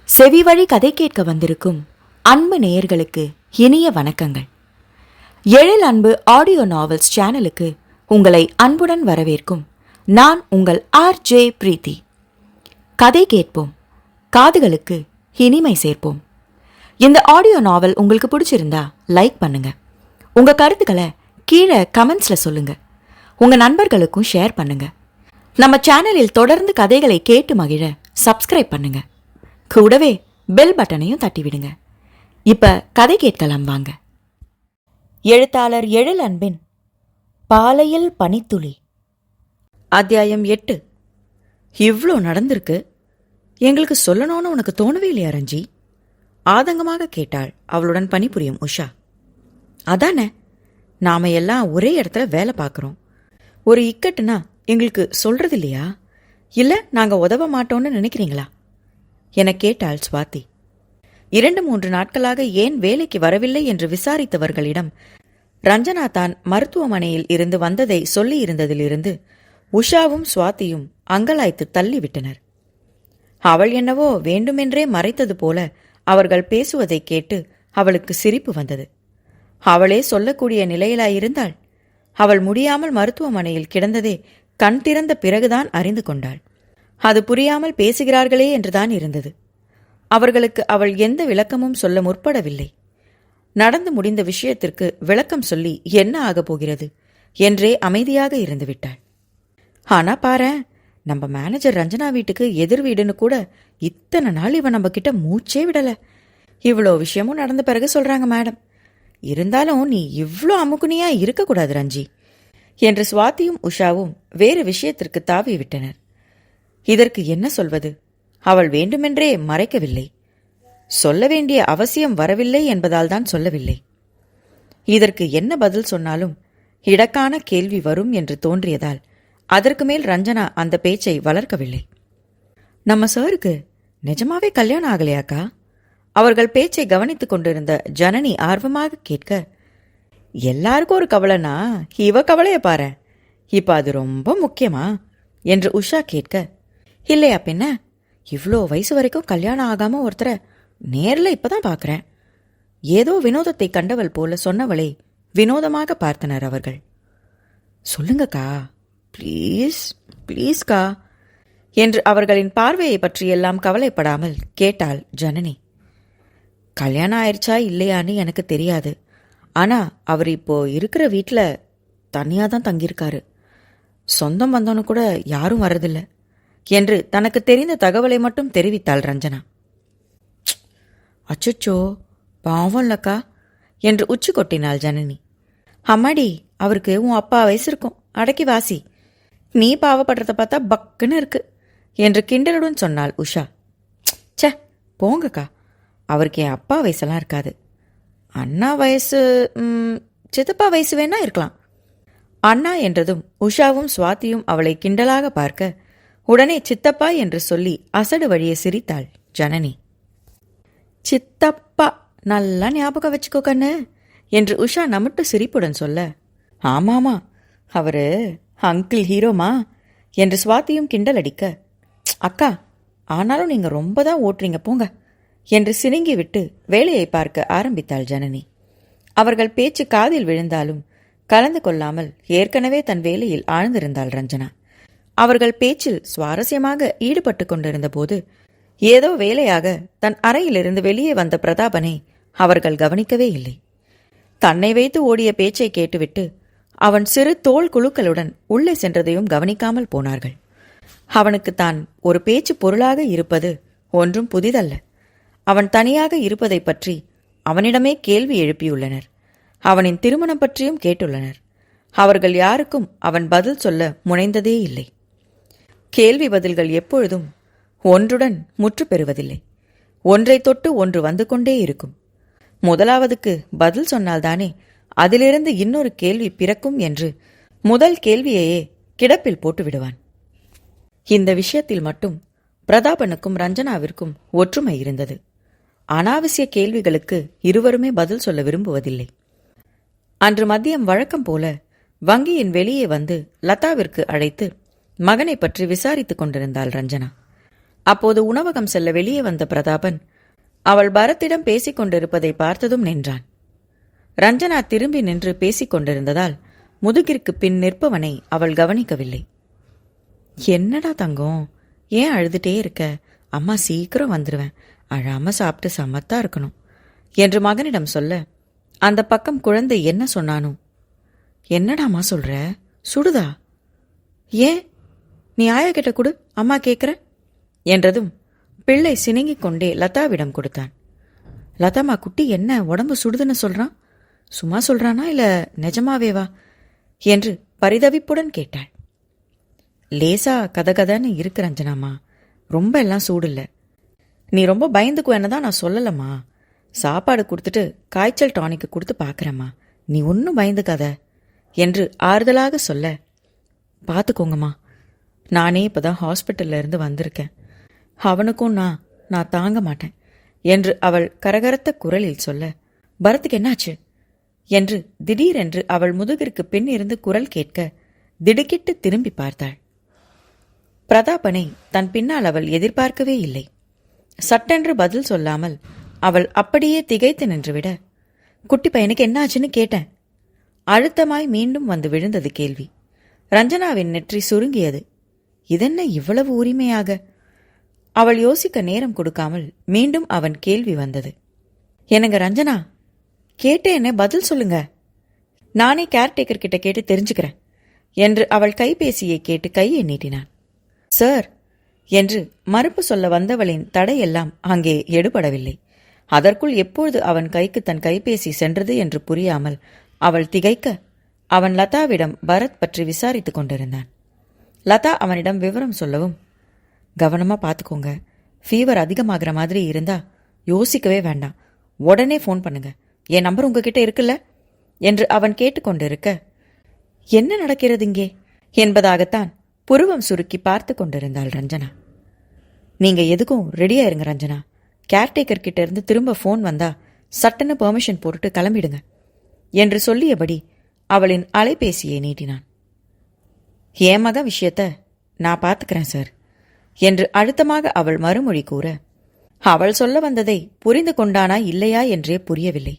செவிவழி கதை கேட்க வந்திருக்கும் அன்பு நேயர்களுக்கு இனிய வணக்கங்கள். எழில் அன்பு ஆடியோ நாவல்ஸ் சேனலுக்கு உங்களை அன்புடன் வரவேற்கும் நான் உங்கள் RJ பிரீத்தி. கதை கேட்போம், காதுகளுக்கு இனிமை சேர்ப்போம். இந்த ஆடியோ நாவல் உங்களுக்கு பிடிச்சிருந்தா லைக் பண்ணுங்க. உங்க கருத்துக்களை கீழே கமெண்ட்ஸ்ல சொல்லுங்க. உங்க நண்பர்களுக்கும் ஷேர் பண்ணுங்க. நம்ம சேனலில் தொடர்ந்து கதைகளை கேட்டு மகிழ சப்ஸ்கிரைப் பண்ணுங்க. கூடவே பெல் பட்டனையும் தட்டிவிடுங்க. இப்ப கதை கேட்கலாம் வாங்க. எழுத்தாளர் எழில் அன்பின் பாலையில் பனித்துளி, அத்தியாயம் 8. இவ்ளோ நடந்திருக்கு, எங்களுக்கு சொல்லணும்னு உனக்கு தோணவே இல்லையா ரஞ்சி? ஆதங்கமாக கேட்டாள் அவளுடன் பணிபுரியும் உஷா. அதானே, நாம எல்லாம் ஒரே இடத்துல வேலை பார்க்குறோம். ஒரு இக்கட்டுனா எங்களுக்கு சொல்றது இல்லையா? இல்ல நாங்க உதவ மாட்டோம்னு நினைக்கிறீங்களா என கேட்டாள் சுவாதி. 2-3 நாட்களாக ஏன் வேலைக்கு வரவில்லை என்று விசாரித்தவர்களிடம் ரஞ்சனா தான் மருத்துவமனையில் இருந்து வந்ததை சொல்லி இருந்ததிலிருந்து உஷாவும் சுவாதியும் அங்கலாய்த்து தள்ளிவிட்டனர். அவள் என்னவோ வேண்டுமென்றே மறைத்தது போல அவர்கள் பேசுவதை கேட்டு அவளுக்கு சிரிப்பு வந்தது. அவளே சொல்லக்கூடிய நிலையிலாயிருந்தாள். அவள் முடியாமல் மருத்துவமனையில் கிடந்ததே கண் திறந்த பிறகுதான் அறிந்து கொண்டாள். அது புரியாமல் பேசுகிறார்களே என்றுதான் இருந்தது. அவர்களுக்கு அவள் எந்த விளக்கமும் சொல்ல முற்படவில்லை. நடந்து முடிந்த விஷயத்திற்கு விளக்கம் சொல்லி என்ன ஆகப் போகிறது என்றே அமைதியாக இருந்துவிட்டாள். ஆனா பாரேன், நம்ம மேனேஜர் ரஞ்சனா வீட்டுக்கு எதிர் வீடுன்னு கூட இத்தனை நாள் இவன் நம்ம கிட்ட மூச்சே விடல. இவ்வளோ விஷயமும் நடந்த பிறகு சொல்றாங்க மேடம். இருந்தாலும் நீ இவ்ளோ அமுக்குனியா இருக்கக்கூடாது ரஞ்சி என்று சுவாதியும் உஷாவும் வேறு விஷயத்திற்கு தாவி விட்டனர். இதற்கு என்ன சொல்வது? அவள் வேண்டுமென்றே மறைக்கவில்லை. சொல்ல வேண்டிய அவசியம் வரவில்லை என்பதால் தான் சொல்லவில்லை. இதற்கு என்ன பதில் சொன்னாலும் இடக்கான கேள்வி வரும் என்று தோன்றியதால் அதற்கு மேல் ரஞ்சனா அந்த பேச்சை வளர்க்கவில்லை. நம்ம சாருக்கு நிஜமாவே கல்யாணம் ஆகலையாக்கா? அவர்கள் பேச்சை கவனித்துக் கொண்டிருந்த ஜனனி ஆர்வமாக கேட்க, எல்லாருக்கும் ஒரு கவலைனா இவ கவலைய பாரு, இப்ப அது ரொம்ப முக்கியமா என்று உஷா கேட்க, இல்லையா பின்ன, இவ்ளோ வயசு வரைக்கும் கல்யாணம் ஆகாம ஒருத்தரை நேர்ல இப்பதான் பாக்குறேன். ஏதோ வினோதத்தை கண்டவள் போல சொன்னவளை வினோதமாக பார்த்தனர் அவர்கள். சொல்லுங்கக்கா, ப்ளீஸ் ப்ளீஸ்கா என்று அவர்களின் பார்வையை பற்றியெல்லாம் கவலைப்படாமல் கேட்டாள் ஜனனி. கல்யாணம் ஆயிடுச்சா இல்லையான்னு எனக்கு தெரியாது. ஆனா அவர் இப்போ இருக்கிற வீட்டில் தனியாதான் தங்கியிருக்காரு. சொந்தம் வந்தோன்னு கூட யாரும் வர்றதில்லை என்று தனக்கு தெரிந்த தகவலை மட்டும் தெரிவித்தாள் ரஞ்சனா. அச்சோ, பாவம்லக்கா என்று உச்சி கொட்டினாள் ஜனனி. அம்மாடி, அவருக்கு உன் அப்பா வயசு இருக்கும், அடக்கி வாசி. நீ பாவப்படுறத பார்த்தா பக்குன்னு இருக்கு என்று கிண்டலுடன் சொன்னாள் உஷா. சே போங்கக்கா, அவருக்கு என் அப்பா வயசெல்லாம் இருக்காது. அண்ணா வயசு, சித்தப்பா வயசு வேணா இருக்கலாம். அண்ணா என்றதும் உஷாவும் சுவாதியும் அவளை கிண்டலாக பார்க்க உடனே சித்தப்பா என்று சொல்லி அசடு வழியே சிரித்தாள் ஜனனி. சித்தப்பா, நல்லா ஞாபகம் வச்சுக்கோ கண்ணு என்று உஷா நமட்டு சிரிப்புடன் சொல்ல, ஆமாமா அவரு அங்கிள் ஹீரோமா என்று சுவாதியும் கிண்டல் அடிக்க, அக்கா ஆனாலும் நீங்க ரொம்ப தான் ஓட்டுறீங்க போங்க என்று சினுங்கி விட்டு வேலையை பார்க்க ஆரம்பித்தாள் ஜனனி. அவர்கள் பேச்சு காதில் விழுந்தாலும் கலந்து கொள்ளாமல் ஏற்கனவே தன் வேலையில் ஆழ்ந்திருந்தாள் ரஞ்சனா. அவர்கள் பேச்சில் சுவாரஸ்யமாக ஈடுபட்டு கொண்டிருந்த போது ஏதோ வேலையாக தன் அறையிலிருந்து வெளியே வந்த பிரதாபனை அவர்கள் கவனிக்கவே இல்லை. தன்னை வைத்து ஓடிய பேச்சை கேட்டுவிட்டு அவன் சிறு தோள் குழுக்களுடன் உள்ளே சென்றதையும் கவனிக்காமல் போனார்கள். அவனுக்கு தான் ஒரு பேச்சு பொருளாக இருப்பது ஒன்றும் புதிதல்ல. அவன் தனியாக இருப்பதை பற்றி அவனிடமே கேள்வி எழுப்பியுள்ளனர். அவனின் திருமணம் பற்றியும் கேட்டுள்ளனர். அவர்கள் யாருக்கும் அவன் பதில் சொல்ல முனைந்ததே இல்லை. கேள்வி பதில்கள் எப்பொழுதும் ஒன்றுடன் முற்று பெறுவதில்லை. ஒன்றை தொட்டு ஒன்று வந்து கொண்டே இருக்கும். முதலாவதுக்கு பதில் சொன்னால்தானே அதிலிருந்து இன்னொரு கேள்வி பிறக்கும் என்று முதல் கேள்வியையே கிடப்பில் போட்டு விடுவான். இந்த விஷயத்தில் மட்டும் பிரதாபனுக்கும் ரஞ்சனாவிற்கும் ஒற்றுமை இருந்தது. அனாவசிய கேள்விகளுக்கு இருவருமே பதில் சொல்ல விரும்புவதில்லை. அன்று மதியம் வழக்கம் போல வங்கியின் வெளியே வந்து லதாவிற்கு அழைத்து மகனை பற்றி விசாரித்துக் கொண்டிருந்தாள் ரஞ்சனா. அப்போது உணவகம் செல்ல வெளியே வந்த பிரதாபன் அவள் பரத்திடம் பேசிக் கொண்டிருப்பதை பார்த்ததும் நின்றான். ரஞ்சனா திரும்பி நின்று பேசிக் கொண்டிருந்ததால் முதுகிற்கு பின் நிற்பவனை அவள் கவனிக்கவில்லை. என்னடா தங்கம், ஏன் அழுதுட்டே இருக்க? அம்மா சீக்கிரம் வந்துடுவேன், அழாம சாப்பிட்டு சமத்தா இருக்கணும் என்று மகனிடம் சொல்ல, அந்த பக்கம் குழந்தை என்ன சொன்னானோ. என்னடாமா சொல்ற? சுடுதா? ஏன்? நீ ஆயா கிட்ட கொடு, அம்மா கேட்குற என்றதும் பிள்ளை சினுங்கிக் கொண்டே லதாவிடம் கொடுத்தான். லதாமா, குட்டி என்ன உடம்பு சுடுதுன்னு சொல்றான்? சும்மா சொல்றானா இல்ல நிஜமாவேவா என்று பரிதவிப்புடன் கேட்டாள். லேசா கதகதன்னு இருக்கு ரஞ்சனாமா, ரொம்ப எல்லாம் சூடு இல்ல. நீ ரொம்ப பயந்துக்குவேன்னு தான் நான் சொல்லலம்மா. சாப்பாடு கொடுத்துட்டு காய்ச்சல் டானிக்கு கொடுத்து பார்க்குறேம்மா, நீ ஒன்றும் பயந்துக்காத என்று ஆறுதலாக சொல்ல, பார்த்துக்கோங்கம்மா, நானே இப்போதான் ஹாஸ்பிட்டல்ல இருந்து வந்திருக்கேன், அவனுக்கும் நான் தாங்க மாட்டேன் என்று அவள் கரகரத்த குரலில் சொல்ல, பரத்துக்கு என்னாச்சு என்று திடீரென்று அவள் முதுகிற்கு பின் இருந்து குரல் கேட்க திடுக்கிட்டு திரும்பி பார்த்தாள். பிரதாபனை தன் பின்னால் அவள் எதிர்பார்க்கவே இல்லை. சட்டென்று பதில் சொல்லாமல் அவள் அப்படியே திகைத்து நின்றுவிட, குட்டி பையனுக்கு என்னாச்சுன்னு கேட்டேன். அழுத்தமாய் மீண்டும் வந்து விழுந்தது கேள்வி. ரஞ்சனாவின் நெற்றி சுருங்கியது. இதென்ன இவ்வளவு உரிமையாக? அவள் யோசிக்க நேரம் கொடுக்காமல் மீண்டும் அவன் கேள்வி வந்தது. என்னங்க ரஞ்சனா, கேட்டேன்னு பதில் சொல்லுங்க, நானே கேர்டேக்கர் கிட்ட கேட்டு தெரிஞ்சுக்கிறேன் என்று அவள் கைபேசியை கேட்டு கையை நீட்டினான். சார் என்று மறுப்பு சொல்ல வந்தவளின் தடையெல்லாம் அங்கே எடுபடவில்லை. அதற்குள் எப்பொழுது அவன் கைக்கு தன் கைபேசி சென்றது என்று புரியாமல் அவள் திகைக்க, அவன் லதாவிடம் பரத் பற்றி விசாரித்துக் கொண்டிருந்தான். லதா அவனிடம் விவரம் சொல்லவும், கவனமா பார்த்துக்கோங்க, ஃபீவர் அதிகமாகிற மாதிரி இருந்தா யோசிக்கவே வேண்டாம், உடனே ஃபோன் பண்ணுங்க, என் நம்பர் உங்ககிட்ட இருக்குல்ல என்று அவன் கேட்டுக்கொண்டிருக்க, என்ன நடக்கிறது இங்கே என்பதாகத்தான் புருவம் சுருக்கி பார்த்து கொண்டிருந்தாள் ரஞ்சனா. நீங்க எதுக்கும் ரெடியா இருங்க ரஞ்சனா, கேர்டேக்கர் கிட்ட இருந்து திரும்ப ஃபோன் வந்தா சட்டன்னு பெர்மிஷன் போட்டுட்டு கிளம்பிடுங்க என்று சொல்லியபடி அவளின் அலைபேசியை நீட்டினான். என் மக விஷயத்த நான் பார்த்துக்கிறேன் சார் என்று அழுத்தமாக அவள் மறுமொழி கூற, அவள் சொல்ல வந்ததை புரிந்து கொண்டானா இல்லையா என்றே புரியவில்லை.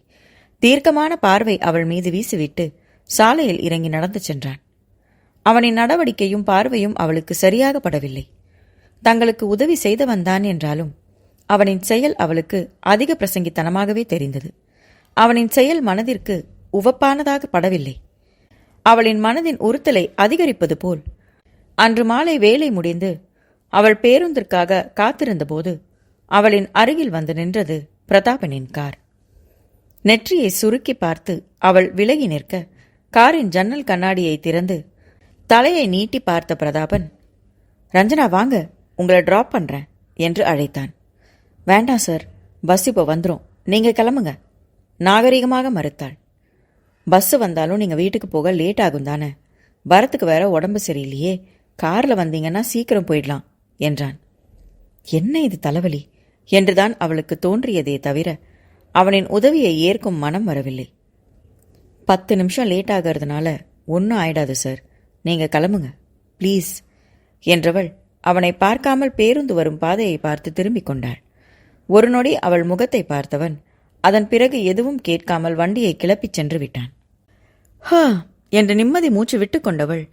தீர்க்கமான பார்வை அவள் மீது வீசிவிட்டு சாலையில் இறங்கி நடந்து சென்றான். அவனின் நடவடிக்கையும் பார்வையும் அவளுக்கு சரியாக படவில்லை. தங்களுக்கு உதவி செய்தவன்தான் என்றாலும் அவனின் செயல் அவளுக்கு அதிக பிரசங்கித்தனமாகவே தெரிந்தது. அவனின் செயல் மனதிற்கு உவப்பானதாக படவில்லை. அவளின் மனதின் உறுத்தலை அதிகரிப்பது போல் அன்று மாலை வேலை முடிந்து அவள் பேருந்திற்காக காத்திருந்தபோது அவளின் அருகில் வந்து நின்றது பிரதாபனின் கார். நெற்றியை சுருக்கி பார்த்து அவள் விலகி நிற்க, காரின் ஜன்னல் கண்ணாடியை திறந்து தலையை நீட்டி பார்த்த பிரதாபன், ரஞ்சனா வாங்க, உங்களை டிராப் பண்றேன் என்று அழைத்தான். வேண்டாம் சார், பஸ் இப்போ வந்துடும், நீங்க கிளம்புங்க நாகரிகமாக மறுத்தாள். பஸ் வந்தாலும் நீங்க வீட்டுக்கு போக லேட் ஆகும் தானே, பரத்துக்கு வேற உடம்பு சரியில்லையே, கார்ல வந்தீங்கன்னா சீக்கிரம் போயிடலாம் என்றான். என்ன இது தலைவலி என்றுதான் அவளுக்கு தோன்றியதே தவிர அவனின் உதவியை ஏற்கும் மனம் வரவில்லை. 10 நிமிஷம் லேட் ஆகிறதுனால ஒன்றும் ஆயிடாது சார், நீங்க கிளம்புங்க ப்ளீஸ் என்றவள் அவனை பார்க்காமல் பேருந்து வரும் பாதையை பார்த்து திரும்பிக் கொண்டாள். ஒரு நொடி அவள் முகத்தை பார்த்தவன் அதன் பிறகு எதுவும் கேட்காமல் வண்டியை கிளப்பிச் சென்று விட்டான். ஹா என்று நிம்மதி மூச்சு விட்டு கொண்டவள்,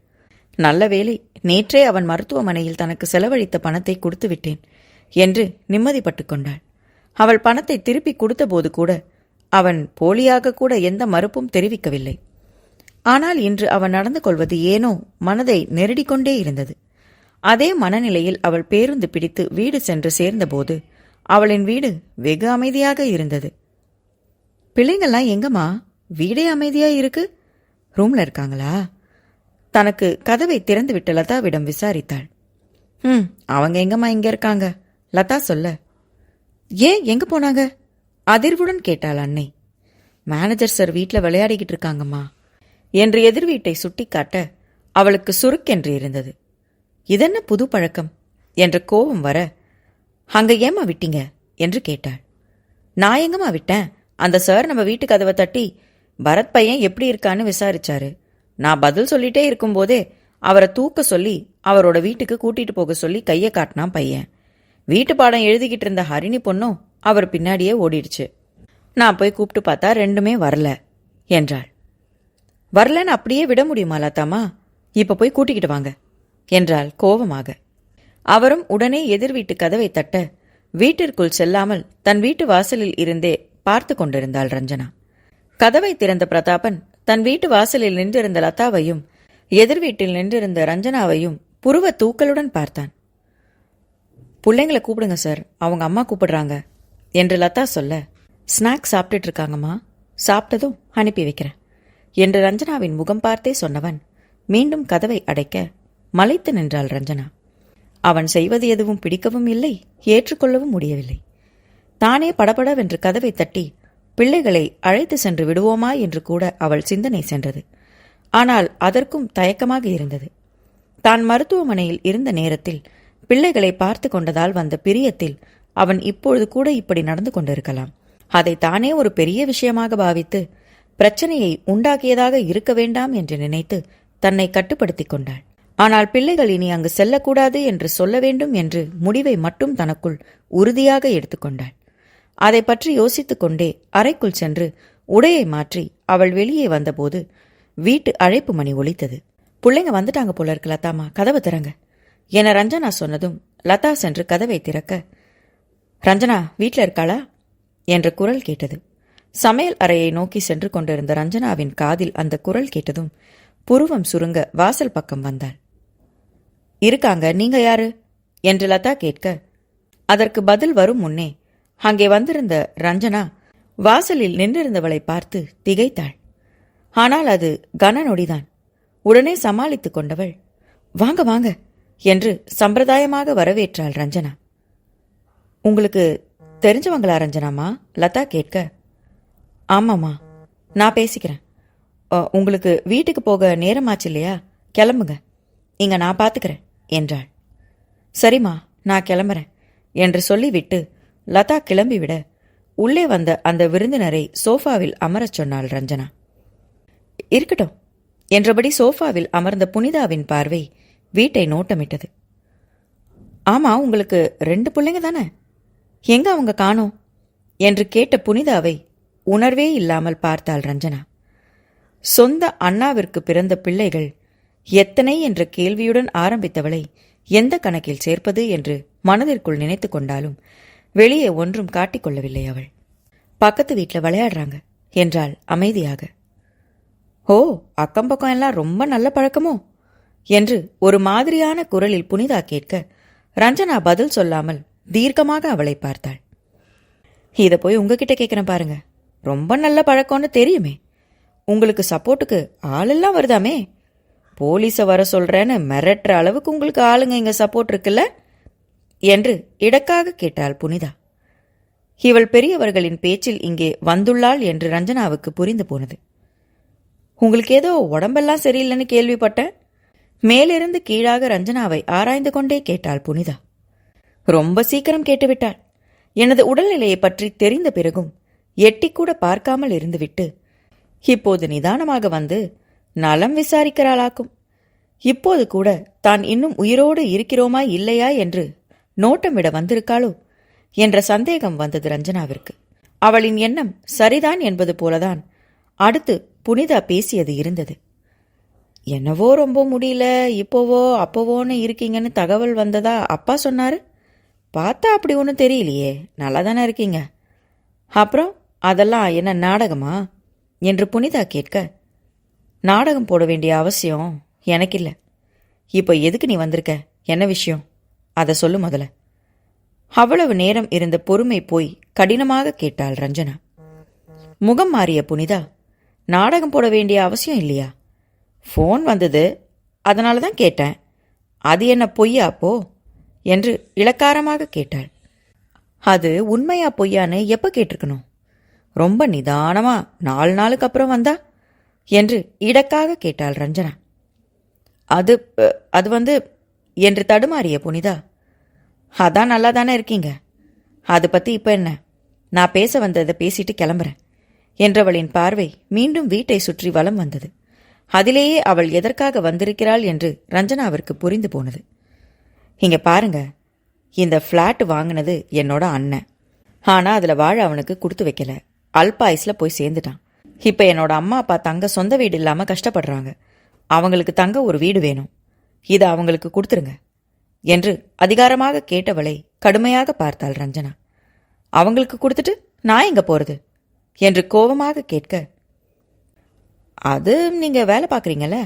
நல்ல வேளை நேற்றே அவன் மருத்துவமனையில் தனக்கு செலவழித்த பணத்தை கொடுத்து விட்டேன் என்று நிம்மதிப்பட்டுக் கொண்டாள். அவள் பணத்தை திருப்பி கொடுத்தபோது கூட அவன் போலியாக கூட எந்த மறுப்பும் தெரிவிக்கவில்லை. ஆனால் இன்று அவன் நடந்து கொள்வது ஏனோ மனதை நெருடிக்கொண்டே இருந்தது. அதே மனநிலையில் அவள் பேருந்து பிடித்து வீடு சென்று சேர்ந்தபோது அவளின் வீடு வெகு அமைதியாக இருந்தது. பிள்ளைங்கள்லாம் எங்கம்மா, வீடே அமைதியா இருக்கு, ரூம்ல இருக்காங்களா? தனக்கு கதவை திறந்துவிட்ட லதாவிடம் விசாரித்தாள். அவங்க எங்கம்மா இங்க இருக்காங்க லதா சொல்ல, ஏன் எங்க போனாங்க அதிர்வுடன் கேட்டாள் அன்னை. மேனேஜர் சார் வீட்டில் விளையாடிக்கிட்டு இருக்காங்கம்மா என்று எதிர் வீட்டை சுட்டிக்காட்ட அவளுக்கு சுருக்கென்று இருந்தது. இதென்ன புது பழக்கம் என்ற கோபம் வர, அங்க ஏமா விட்டீங்க என்று கேட்டாள். நான் எங்கம்மா விட்டேன், அந்த சார் நம்ம வீட்டு கதவை தட்டி பரத் பையன் எப்படி இருக்கான்னு விசாரிச்சாரு. நான் பதில் சொல்லிட்டே இருக்கும்போதே அவரை தூக்க சொல்லி அவரோட வீட்டுக்கு கூட்டிட்டு போக சொல்லி கையை காட்டினான் பையன். வீட்டு பாடம் எழுதிக்கிட்டு இருந்த ஹரிணி பொண்ணும் அவர் பின்னாடியே ஓடிடுச்சு. நான் போய் கூப்பிட்டு பார்த்தா ரெண்டுமே வரல என்றாள். வரலன்னு அப்படியே விட முடியுமா லதாமா? இப்ப போய் கூட்டிக்கிட்டு வாங்க என்றாள் கோபமாக. அவரும் உடனே எதிர் வீட்டு கதவை தட்ட வீட்டிற்குள் செல்லாமல் தன் வீட்டு வாசலில் இருந்தே பார்த்து கொண்டிருந்தாள் ரஞ்சனா. கதவை திறந்த பிரதாபன் தன் வீட்டு வாசலில் நின்றிருந்த லதாவையும் எதிர் வீட்டில் நின்றிருந்த ரஞ்சனாவையும் புருவ தூக்கலுடன் பார்த்தான். பிள்ளைங்களை கூப்பிடுங்க சார், அவங்க அம்மா கூப்பிடுறாங்க என்று லதா சொல்ல, ஸ்நாக்ஸ் சாப்பிட்டுட்டு இருக்காங்கம்மா, சாப்பிட்டதும் அனுப்பி வைக்கிறேன் என்று ரஞ்சனாவின் முகம் பார்த்தே சொன்னவன் மீண்டும் கதவை அடைக்க மலைத்து நின்றாள் ரஞ்சனா. அவன் செய்வது எதுவும் பிடிக்கவும் இல்லை, ஏற்றுக்கொள்ளவும் முடியவில்லை. தானே படபடவென்று கதவை தட்டி பிள்ளைகளை அழைத்து சென்று விடுவோமா என்று கூட அவள் சிந்தனை சென்றது. ஆனால் அதற்கும் தயக்கமாக இருந்தது. தான் மருத்துவமனையில் இருந்த நேரத்தில் பிள்ளைகளை பார்த்து கொண்டதால் வந்த பிரியத்தில் அவன் இப்பொழுது கூட இப்படி நடந்து கொண்டிருக்கலாம். அதை தானே ஒரு பெரிய விஷயமாக பாவித்து பிரச்சனையை உண்டாக்கியதாக இருக்க வேண்டாம் என்று நினைத்து தன்னை கட்டுப்படுத்திக் கொண்டாள். ஆனால் பிள்ளைகள் இனி அங்கு செல்லக்கூடாது என்று சொல்ல வேண்டும் என்று முடிவை மட்டும் தனக்குள் உறுதியாக எடுத்துக்கொண்டாள். அதை பற்றி யோசித்துக் கொண்டே அறைக்குள் சென்று உடையை மாற்றி அவள் வெளியே வந்தபோது வீட்டு அழைப்பு மணி ஒலித்தது. பிள்ளைங்க வந்துட்டாங்க போல இருக்கு லதாமா, கதவை திறங்க என ரஞ்சனா சொன்னதும் லதா சென்று கதவை திறக்க, ரஞ்சனா வீட்டில் இருக்காளா என்ற குரல் கேட்டது. சமையல் அறையை நோக்கி சென்று கொண்டிருந்த ரஞ்சனாவின் காதில் அந்த குரல் கேட்டதும் புருவம் சுருங்க வாசல் பக்கம் வந்தாள். இருக்காங்க, நீங்க யாரு என்று லதா கேட்க, அதற்கு பதில் வரும் முன்னே அங்கே வந்திருந்த ரஞ்சனா வாசலில் நின்றிருந்தவளை பார்த்து திகைத்தாள். ஆனால் அது கன நொடிதான். உடனே சமாளித்துக் கொண்டவள், வாங்க வாங்க என்று சம்பிரதாயமாக வரவேற்றாள் ரஞ்சனா. உங்களுக்கு தெரிஞ்சவங்களா ரஞ்சனாமா? லதா கேட்க, ஆமாம்மா, நான் பேசிக்கிறேன். உங்களுக்கு வீட்டுக்கு போக நேரமாச்சு இல்லையா, கிளம்புங்க, இங்க நான் பார்த்துக்கிறேன் என்றாள். சரிம்மா, நான் கிளம்புறேன் என்று சொல்லிவிட்டு லதா கிளம்பிவிட உள்ளே வந்த அந்த விருந்தினரை சோஃபாவில் அமரச் சொன்னாள் ரஞ்சனா. இருக்கட்டும் என்றபடி சோஃபாவில் அமர்ந்த புனிதாவின் பார்வை வீட்டை நோட்டமிட்டது. ஆமா, உங்களுக்கு 2 பிள்ளைங்க தானே, எங்க அவங்க காணோம் என்று கேட்ட புனிதாவை உணர்வே இல்லாமல் பார்த்தாள் ரஞ்சனா. சொந்த அண்ணாவிற்கு பிறந்த பிள்ளைகள் எத்தனை என்ற கேள்வியுடன் ஆரம்பித்தவளை எந்த கணக்கில் சேர்ப்பது என்று மனதிற்குள் நினைத்து கொண்டாலும் வெளியே ஒன்றும் காட்டிக்கொள்ளவில்லை. அவள் பக்கத்து வீட்டில் விளையாடுறாங்க என்றாள் அமைதியாக. ஓ, அக்கம் பக்கம் எல்லாம் ரொம்ப நல்ல பழக்கமோ என்று ஒரு மாதிரியான குரலில் புனிதா கேட்க ரஞ்சனா பதில் சொல்லாமல் தீர்க்கமாக அவளை பார்த்தாள். இத போய் உங்ககிட்ட கேட்கிறேன் பாருங்க, ரொம்ப நல்ல பழக்கம்னு தெரியுமே, உங்களுக்கு சப்போர்ட்டுக்கு ஆளெல்லாம் வருதாமே, போலீஸை வர சொல்றேன்னு மிரட்டுற அளவுக்கு உங்களுக்கு ஆளுங்க இங்க சப்போர்ட் இருக்குல்ல என்று இடக்காக கேட்டாள் புனிதா. இவள் பெரியவர்களின் பேச்சில் இங்கே வந்துள்ளாள் என்று ரஞ்சனாவுக்கு புரிந்து போனது. உங்களுக்கு ஏதோ உடம்பெல்லாம் சரியில்லைன்னு கேள்விப்பட்டேன். மேலிருந்து கீழாக ரஞ்சனாவை ஆராய்ந்து கொண்டே கேட்டாள் புனிதா. ரொம்ப சீக்கிரம் கேட்டுவிட்டாள். எனது உடல்நிலையை பற்றி தெரிந்த பிறகும் எட்டிக்கூட பார்க்காமல் இருந்துவிட்டு இப்போது நிதானமாக வந்து நலம் விசாரிக்கிறாளாக்கும். இப்போது கூட தான் இன்னும் உயிரோடு இருக்கிறோமா இல்லையா என்று நோட்டமிட வந்திருக்காளோ என்ற சந்தேகம் வந்தது ரஞ்சனாவிற்கு. அவளின் எண்ணம் சரிதான் என்பது போலதான் அடுத்து புனிதா பேசியது இருந்தது. என்னவோ ரொம்ப முடியல, இப்போவோ அப்போவோன்னு இருக்கீங்கன்னு தகவல் வந்ததா அப்பா சொன்னாரு. பார்த்தா அப்படி ஒன்றும் தெரியலையே, நல்லா தானே இருக்கீங்க. அப்புறம் அதெல்லாம் என்ன நாடகமா என்று புனிதா கேட்க, நாடகம் போட வேண்டிய அவசியம் எனக்கில்லை. இப்போ எதுக்கு நீ வந்திருக்க, என்ன விஷயம், அதை சொல்லு முதல்ல. அவ்வளவு நேரம் இருந்த பொறுமை போய் கடினமாக கேட்டாள் ரஞ்சனா. முகம் மாறிய புனிதா, நாடகம் போட வேண்டிய அவசியம் இல்லையா, ஃபோன் வந்தது அதனால தான் கேட்டேன், அது என்ன பொய்யா அப்போ என்று இளக்காரமாக கேட்டாள். அது உண்மையா பொய்யான்னு எப்போ கேட்டிருக்கணும், ரொம்ப நிதானமா 4 நாளுக்கு அப்புறம் வந்தா என்று இடக்காக கேட்டாள் ரஞ்சனா. அது வந்து என்று தடுமாறிய புனிதா, அதான் நல்லா தானே இருக்கீங்க, அதை பற்றி இப்போ என்ன, நான் பேச வந்ததை பேசிட்டு கிளம்புறேன் என்றவளின் பார்வை மீண்டும் வீட்டை சுற்றி வலம் வந்தது. அதிலேயே அவள் எதற்காக வந்திருக்கிறாள் என்று ரஞ்சனாவிற்கு புரிந்து போனது. இங்க பாருங்க, இந்த ஃப்ளாட் வாங்கினது என்னோட அண்ணன். ஆனால் அதில் வாழ அவனுக்கு கொடுத்து வைக்கல. அல்பாயுஸில் போய் சேர்ந்துட்டான். இப்போ என்னோட அம்மா அப்பா தங்க சொந்த வீடு இல்லாமல் கஷ்டப்படுறாங்க. அவங்களுக்கு தங்க ஒரு வீடு வேணும். இதை அவங்களுக்கு கொடுத்துருங்க என்று அதிகாரமாக கேட்டவளை கடுமையாக பார்த்தாள் ரஞ்சனா. அவங்களுக்கு கொடுத்துட்டு நான் எங்க போறது என்று கோபமாக கேட்க, அது நீங்க வேலை பார்க்குறீங்கல்ல,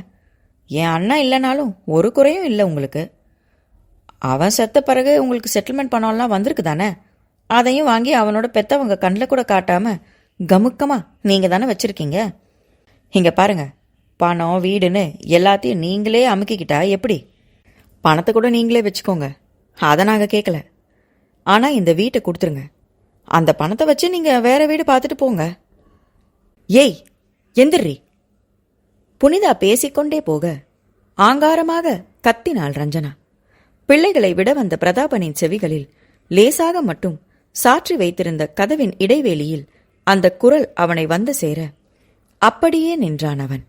என் அண்ணா இல்லைனாலும் ஒரு குறையும் இல்லை உங்களுக்கு. அவன் செத்த பிறகு உங்களுக்கு செட்டில்மெண்ட் பணம்லாம் வந்திருக்கு தானே, அதையும் வாங்கி அவனோட பெத்தவங்க கண்ணில் கூட காட்டாம கமுக்கமா நீங்க தானே வச்சிருக்கீங்க. இங்க பாருங்க, பணம் வீடுன்னு எல்லாத்தையும் நீங்களே அமுக்கிக்கிட்டா எப்படி? பணத்தை கூட நீங்களே வச்சுக்கோங்க, அதை நாங்கள் கேட்கல. ஆனால் இந்த வீட்டை கொடுத்துருங்க. அந்த பணத்தை வச்சு நீங்கள் வேற வீடு பார்த்துட்டு போங்க. ஏய் எந்திரி! புனிதா பேசிக்கொண்டே போக ஆங்காரமாக கத்தினாள் ரஞ்சனா. பிள்ளைகளை விட வந்த பிரதாபனின் செவிகளில் லேசாக மட்டும் சாற்றி வைத்திருந்த கதவின் இடைவேளியில் அந்த குரல் அவனை வந்து சேர அப்படியே நின்றான் அவன்.